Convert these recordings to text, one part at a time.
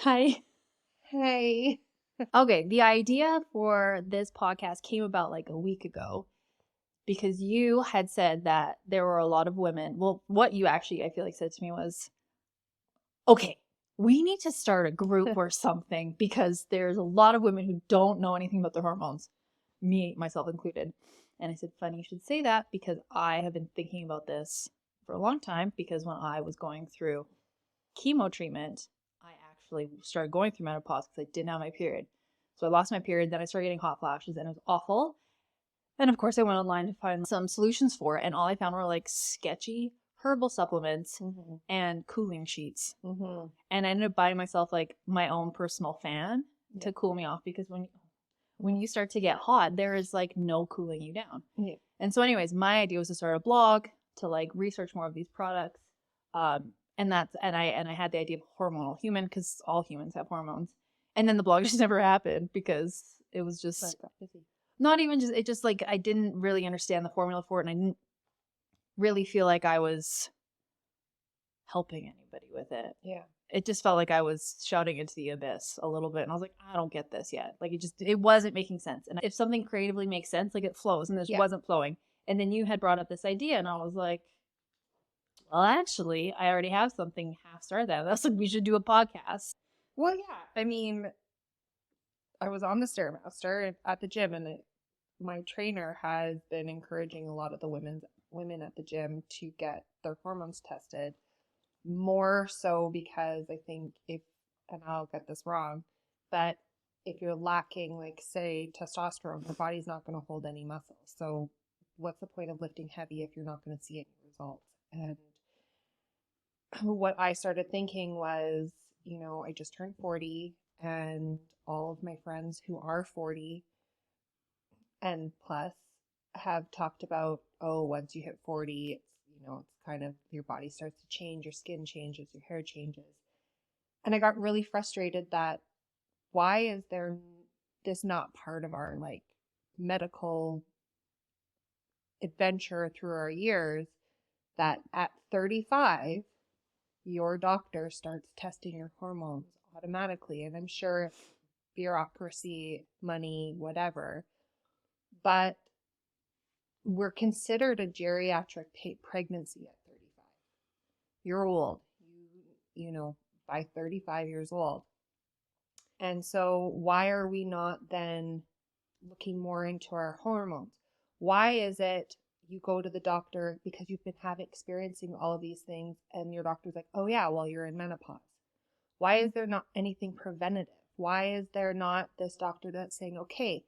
Hi. Hey. Okay, the idea for this podcast came about like a week ago because you had said that there were a lot of women. Well, what you actually, I feel like, said to me was, okay, we need to start a group or something because there's a lot of women who don't know anything about their hormones, me, myself included. And I said, funny you should say that because I have been thinking about this for a long time because when I was going through chemo treatment, I actually started going through menopause because I didn't have my period. So I lost my period, then I started getting hot flashes and it was awful. And of course I went online to find some solutions for it, and all I found were like sketchy herbal supplements and cooling sheets. And I ended up buying myself like my own personal fan to cool me off because when you start to get hot, there is like no cooling you down. And so anyways, my idea was to start a blog to like research more of these products. And I had the idea of Hormonal Human because all humans have hormones. And then the blog just never happened because it was just not even just, it just like, I didn't really understand the formula for it. And I didn't really feel like I was helping anybody with it. Yeah. It just felt like I was shouting into the abyss a little bit. And I was like, I don't get this yet. Like it wasn't making sense. And if something creatively makes sense, like it flows, and this wasn't flowing. And then you had brought up this idea and I was like, well, actually, I already have something half started that. That's like, we should do a podcast. Well, yeah. I mean, I was on the Stairmaster at the gym, and my trainer has been encouraging a lot of the women at the gym to get their hormones tested. More so because I think and I'll get this wrong, but if you're lacking, like, say, testosterone, your body's not going to hold any muscle. So what's the point of lifting heavy if you're not going to see any results? And what I started thinking was, I just turned 40, and all of my friends who are 40 and plus have talked about, oh, once you hit 40, it's kind of your body starts to change, your skin changes, your hair changes. And I got really frustrated that why is this not part of our like medical adventure through our years, that at 35 your doctor starts testing your hormones automatically. And I'm sure bureaucracy, money, whatever, but we're considered a geriatric pregnancy at 35. You're old, by 35 years old. And so why are we not then looking more into our hormones? Why is it you go to the doctor because you've been experiencing all of these things, and your doctor's like, oh yeah, well, you're in menopause? Why is there not anything preventative? Why is there not this doctor that's saying, okay,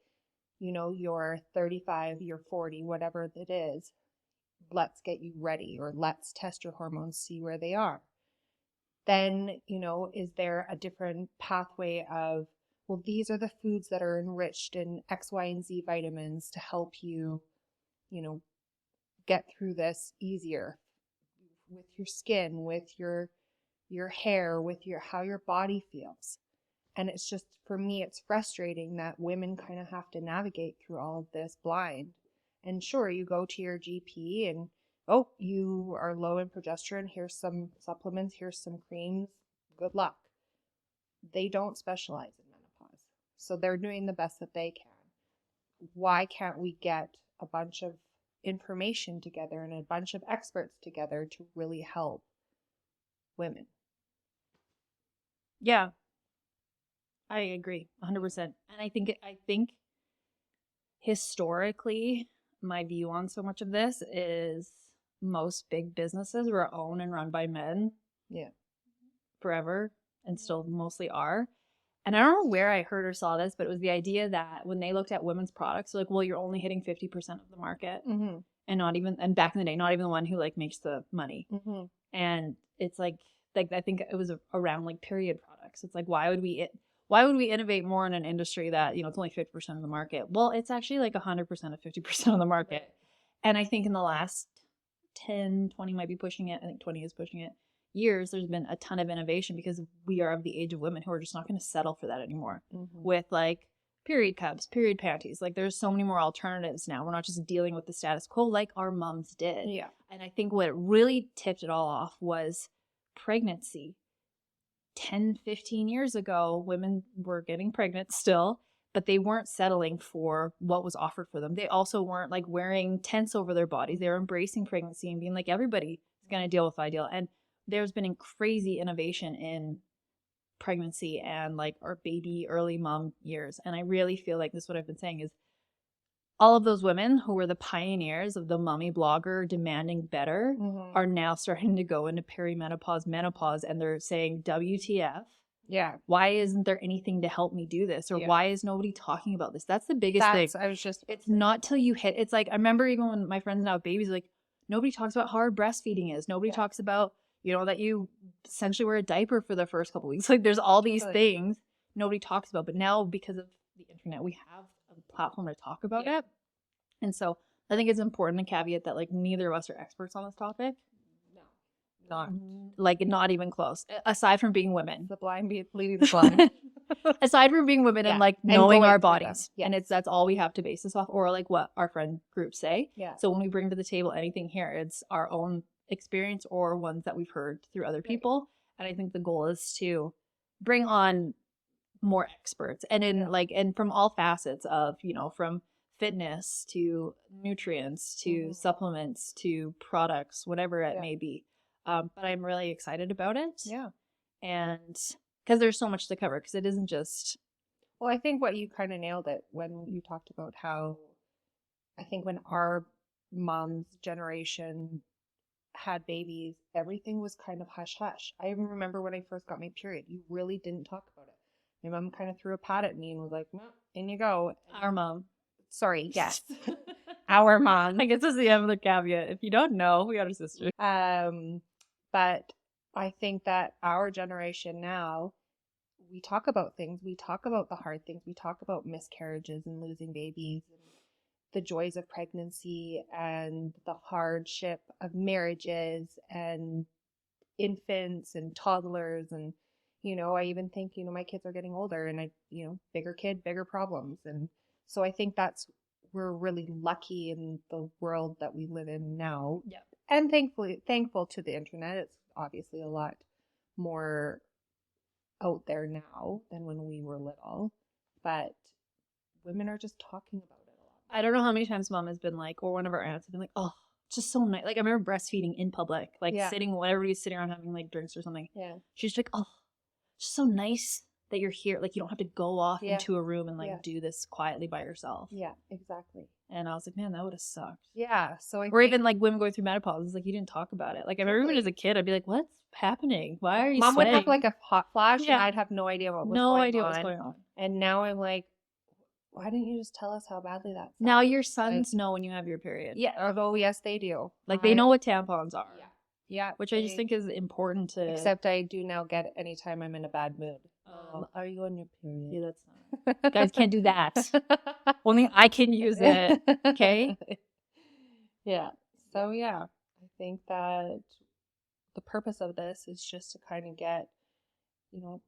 you're 35, you're 40, whatever it is, let's get you ready, or let's test your hormones, see where they are. Then, is there a different pathway of, well, these are the foods that are enriched in X, Y, and Z vitamins to help you, get through this easier with your skin, with your hair, with how your body feels. And it's just, for me, it's frustrating that women kind of have to navigate through all of this blind. And sure, you go to your GP and, oh, you are low in progesterone. Here's some supplements. Here's some creams. Good luck. They don't specialize in menopause. So they're doing the best that they can. Why can't we get a bunch of information together and a bunch of experts together to really help women? Yeah, I agree 100%. And I think historically, my view on so much of this is most big businesses were owned and run by men. Yeah. Forever, and still mostly are. And I don't know where I heard or saw this, but it was the idea that when they looked at women's products, they're like, well, you're only hitting 50% of the market. And back in the day, not even the one who like makes the money. And it's like I think it was around like period products. It's like, why would we innovate more in an industry that, it's only 50% of the market? Well, it's actually like 100% of 50% of the market. And I think in the last 10, 20 might be pushing it. I think 20 is pushing it. Years, there's been a ton of innovation because we are of the age of women who are just not going to settle for that anymore. With like period cups, period panties. Like there's so many more alternatives now. We're not just dealing with the status quo like our moms did. And I think what really tipped it all off was pregnancy 10, 15 years ago, women were getting pregnant still, but they weren't settling for what was offered for them. They also weren't like wearing tents over their bodies. They were embracing pregnancy and being like, everybody is going to deal with ideal. And there's been a crazy innovation in pregnancy and like our baby early mom years. And I really feel like this is what I've been saying is all of those women who were the pioneers of the mommy blogger demanding better are now starting to go into perimenopause, menopause, and they're saying, WTF? Yeah. Why isn't there anything to help me do this? Or why is nobody talking about this? That's the biggest thing. It's not till you hit, it's like, I remember even when my friends now have babies, like, nobody talks about how hard breastfeeding is. Nobody talks about, you know, that you essentially wear a diaper for the first couple of weeks. Like, there's all these things nobody talks about. But now, because of the internet, we have a platform to talk about it. And so I think it's important to caveat that, like, neither of us are experts on this topic. Not even close. Aside from being women, the blind leading the blind. Aside from being women and like knowing our bodies, and that's all we have to base this off, or like what our friend groups say. So when we bring to the table anything here, it's our own experience or ones that we've heard through other people. And I think the goal is to bring on more experts, and and from all facets of, you know, from fitness to nutrients to supplements to products, whatever it may be. But I'm really excited about it. And because there's so much to cover, because it isn't just. Well, I think what you kind of nailed it when you talked about how I think when our mom's generation had babies, everything was kind of hush hush. I even remember when I first got my period, you really didn't talk about it. My mom kind of threw a pad at me and was like, well, in you go. Our mom. Sorry, yes. Our mom. I guess that's the other caveat. If you don't know, we got a sister. But I think that our generation now, we talk about things. We talk about the hard things. We talk about miscarriages and losing babies and the joys of pregnancy and the hardship of marriages and infants and toddlers. And, you know, I even think, you know, my kids are getting older and bigger kid, bigger problems. And so I think we're really lucky in the world that we live in now. And thankful to the internet. It's obviously a lot more out there now than when we were little, but women are just talking about it a lot. I don't know how many times mom has been like, or one of our aunts have been like, oh, it's just so nice. Like, I remember breastfeeding in public, like sitting when everybody's sitting around having like drinks or something. She's like, oh, it's just so nice that you're here. Like, you don't have to go off into a room and like do this quietly by yourself. Yeah, exactly. And I was like, man, that would have sucked. Yeah. So even like women going through menopause, it's like you didn't talk about it. Like, I remember even as a kid, I'd be like, what's happening? Why are you Mom sweating? would have like a hot flash and I'd have no idea what was going on. And now I'm like, why didn't you just tell us how badly that sucked? Now your sons know when you have your period. Yeah. Oh, yes, they do. Like, they know what tampons are. Yeah. Which I just think is important to. Except I do now get it anytime I'm in a bad mood. Are you on your period? Yeah, that's not. Guys can't do that. Only I can use it. Okay? Yeah. So, yeah, I think that the purpose of this is just to kind of get, you know,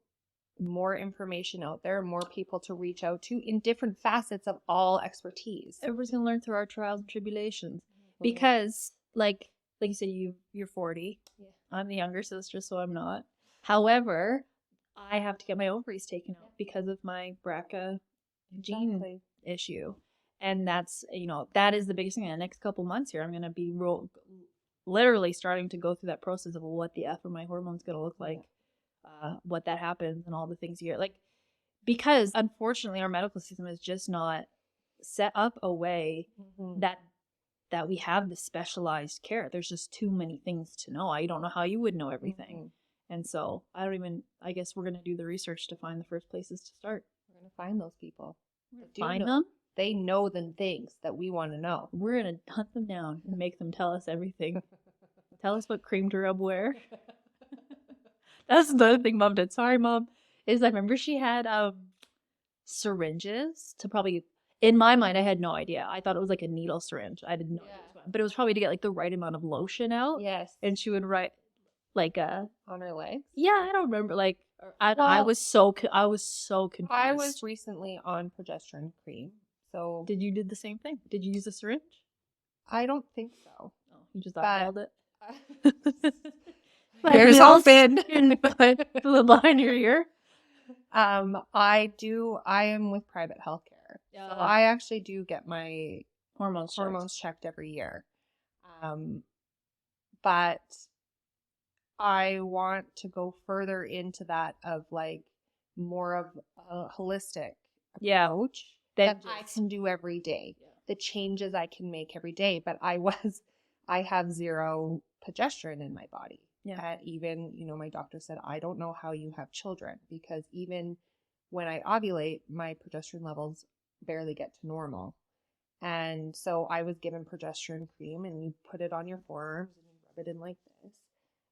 more information out there, more people to reach out to in different facets of all expertise. Everybody's going to learn through our trials and tribulations. Because, like you said, you're 40. Yeah. I'm the younger sister, so I'm not. However, I have to get my ovaries taken out because of my BRCA gene issue. And that's, you know, that is the biggest thing. In the next couple months here, I'm going to be literally starting to go through that process of what the F of my hormones going to look like, what that happens and all the things you like, because unfortunately our medical system is just not set up a way that we have the specialized care. There's just too many things to know. I don't know how you would know everything. And so I guess we're going to do the research to find the first places to start. We're going to find those people. Find them? They know the things that we want to know. We're going to hunt them down and make them tell us everything. Tell us what cream to rub where. That's another thing Mom did. Sorry, Mom. I remember she had syringes to probably, in my mind, I had no idea. I thought it was like a needle syringe. I didn't know. But it was probably to get like the right amount of lotion out. Yes. And she would write like on her legs. Yeah, I don't remember. Like I was so confused. I was recently on progesterone cream. So did you do the same thing? Did you use a syringe? I don't think so. Oh, you just eyeballed it. There's open. Behind your ear. I am with private healthcare. Yeah. So I actually do get my Hormones checked every year. But I want to go further into that of like more of a holistic approach that I can do every day. Yeah. The changes I can make every day. But I have zero progesterone in my body. Yeah. Even, my doctor said, I don't know how you have children, because even when I ovulate, my progesterone levels barely get to normal. And so I was given progesterone cream, and you put it on your forearms and you rub it in like this.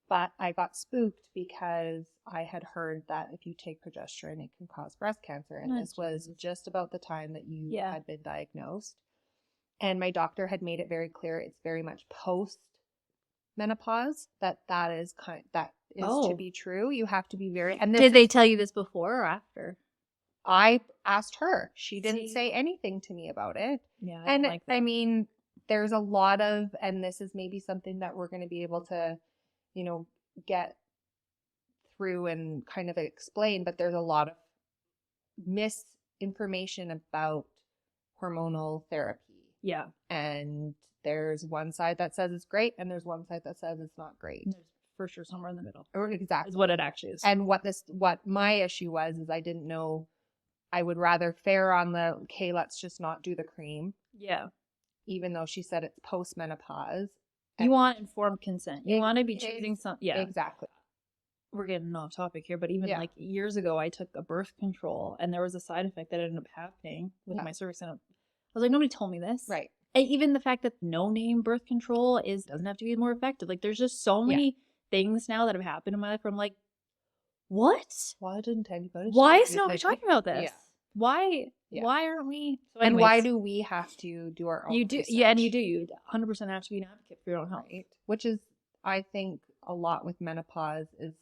But I got spooked because I had heard that if you take progesterone, it can cause breast cancer. And this was just about the time that you had been diagnosed. And my doctor had made it very clear it's very much post menopause that is to be true. You have to be very. And did they tell you this before or after? I asked her. She didn't say anything to me about it. Yeah, and like I mean, there's a lot of, and this is maybe something that we're going to be able to, get through and kind of explain. But there's a lot of misinformation about hormonal therapy. Yeah, and there's one side that says it's great, and there's one side that says it's not great. There's for sure somewhere in the middle. Exactly. Is what it actually is. And what my issue was is I didn't know. I would rather fare on okay, let's just not do the cream. Yeah. Even though she said it's post-menopause. You want informed consent. You want to be choosing something. Yeah. Exactly. We're getting off topic here, but even like years ago, I took a birth control, and there was a side effect that ended up happening with my cervix. And I was like, nobody told me this. Right. And even the fact that no-name birth control doesn't have to be more effective. Like, there's just so many things now that have happened in my life where I'm like, what? Why didn't anybody? Why is nobody talking about this? Yeah. Why? Yeah. Why aren't we? So and why do we have to do our own research? Yeah, and you 100% have to be an advocate for your own health. Right. Which is, I think, a lot with menopause is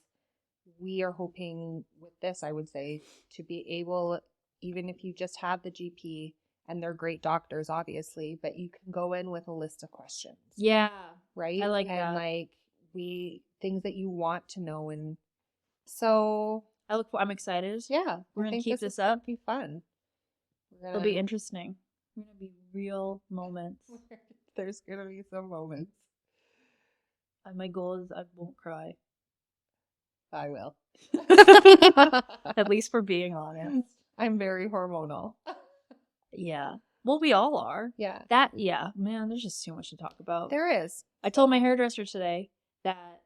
we are hoping with this, I would say, to be able, even if you just have the GP, and they're great doctors, obviously, but you can go in with a list of questions. Yeah. Right? I like that. And like things that you want to know. And so I'm excited. Yeah. We're going to keep this up. It'll be fun. It'll be interesting. We're going to be real moments. There's going to be some moments. And my goal is I won't cry. I will. At least for being honest. I'm very hormonal. Yeah. Well, we all are. Yeah. Man, there's just too much to talk about. There is. I told my hairdresser today that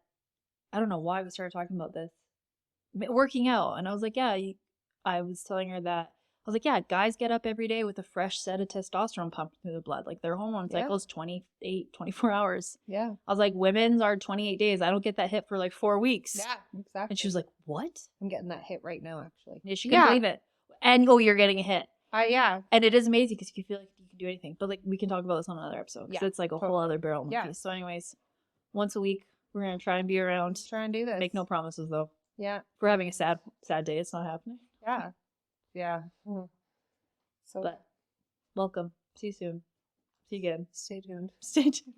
I don't know why we started talking about this. Working out. And I was like, I was telling her that I was like, yeah, guys get up every day with a fresh set of testosterone pumped through the blood. Like their hormone cycle is 24 hours. Yeah. I was like, women's are 28 days. I don't get that hit for like 4 weeks. Yeah, exactly. And she was like, what? I'm getting that hit right now, actually. Yeah, she couldn't believe it. And you're getting a hit. Yeah. And it is amazing because you feel like you can do anything. But like we can talk about this on another episode because it's like a whole other barrel of piece. So anyways, once a week, we're going to try and be around. Try and do this. Make no promises though. Yeah. If we're having a sad day, it's not happening. Yeah. Yeah. So, but welcome. See you soon. See you again. Stay tuned. Stay tuned.